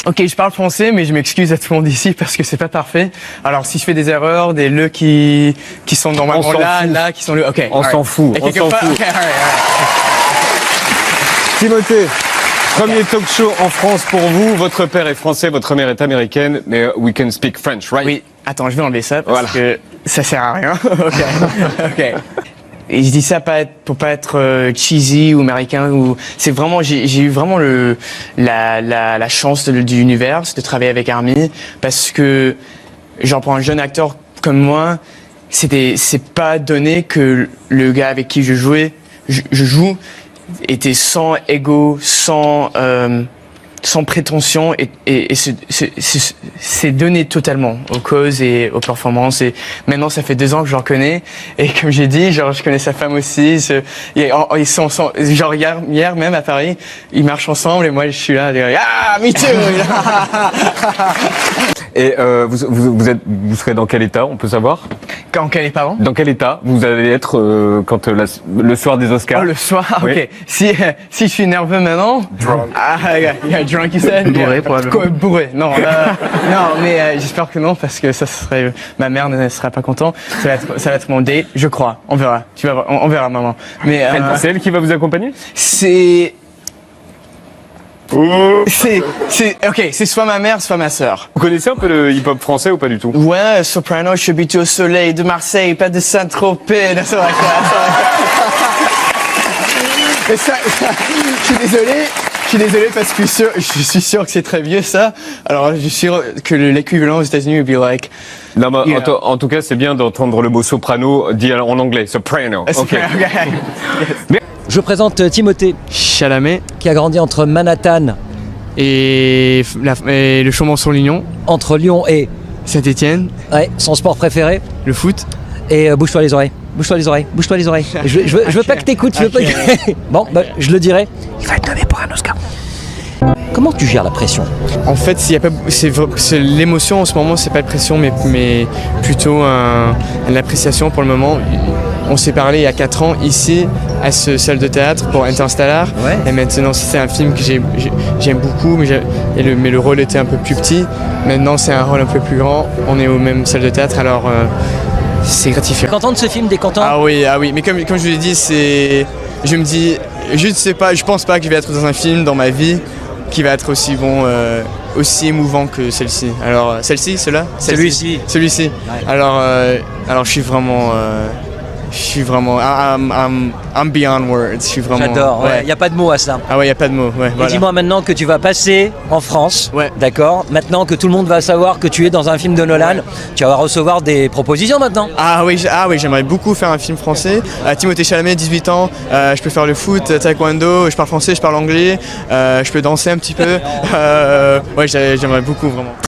Ok, je parle français, mais je m'excuse à tout le monde ici parce que c'est pas parfait. Alors, si je fais des erreurs, des le qui sont normalement là, qui sont le, ok. On s'en fout, on s'en fout. Okay, all right. Timothée, premier talk show en France pour vous. Votre père est français, votre mère est américaine, mais we can speak French, right? Oui. Attends, je vais enlever ça parce Voilà. que ça sert à rien. Ok. Ok. Et je dis ça pour pas être cheesy ou américain ou c'est vraiment j'ai eu vraiment la chance de l'univers de travailler avec Armie parce que genre pour un jeune acteur comme moi c'est pas donné que le gars avec qui je joue était sans ego, sans prétention et c'est donné totalement aux causes et aux performances et maintenant ça fait 2 ans que je le connais et comme j'ai dit genre je connais sa femme aussi ils sont genre hier même à Paris ils marchent ensemble et moi je suis là me too. Et vous serez dans quel état, on peut savoir? Quand quel est pardon? Dans quel état vous allez être quand le soir des Oscars? Oh, le soir, Oui. ok. Si je suis nerveux maintenant. Drunk. Yeah, drunk, you said. Bourré, probablement. Quoi, bourré. Non, non, mais j'espère que non, parce que ça serait, ma mère ne serait pas contente. Ça va être mon date, je crois. On verra. Tu vas voir, on verra, maman. Mais C'est elle qui va vous accompagner? ok, c'est soit ma mère, soit ma sœur. Vous connaissez un peu le hip-hop français ou pas du tout? Ouais, soprano, je suis habitué au soleil de Marseille, pas de Saint-Tropez. Non, c'est vrai. Mais ça, je suis désolé parce que je suis sûr que c'est très vieux ça. Alors je suis sûr que l'équivalent aux États-Unis would be like. Non, mais Yeah. en tout cas, c'est bien d'entendre le mot soprano dit en anglais, soprano. Ok. Je présente Timothée, Chalamet qui a grandi entre Manhattan, et le Chaumont-sur-Lignon, entre Lyon et Saint-Étienne, son sport préféré. le foot. Et bouge-toi les oreilles. Bouge-toi les oreilles. Bouge-toi les oreilles. Je veux pas que t'écoutes. Je veux pas que... Bon, bah, je le dirai. Il va être nommé pour un Oscar. Comment tu gères la pression? En fait, c'est l'émotion en ce moment, c'est pas de pression, mais plutôt l'appréciation pour le moment. On s'est parlé il y a 4 ans ici à ce salle de théâtre pour Interstellar. Ouais. Et maintenant, c'est un film que j'aime beaucoup, mais le rôle était un peu plus petit. Maintenant, c'est un rôle un peu plus grand. On est au même salle de théâtre, alors c'est gratifiant. Content de ce film, des contents? Ah oui. Mais comme je vous l'ai dit, je me dis, je pense pas que je vais être dans un film dans ma vie qui va être aussi bon, aussi émouvant que celle-ci. Alors celle-ci, Celui-ci. Celui-ci. Ouais. Alors je suis vraiment, I'm beyond words. Je suis vraiment. J'adore. Il n'y a pas de mots à ça. Ah ouais, y a pas de mots. Ouais. Et Voilà. dis-moi maintenant que tu vas passer en France, Ouais. d'accord? Maintenant que tout le monde va savoir que tu es dans un film de Nolan, tu vas recevoir des propositions maintenant. Ah oui, j'aimerais beaucoup faire un film français. Timothée Chalamet, 18 ans, je peux faire le foot, taekwondo, je parle français, je parle anglais, je peux danser un petit peu. Ouais, j'aimerais beaucoup vraiment.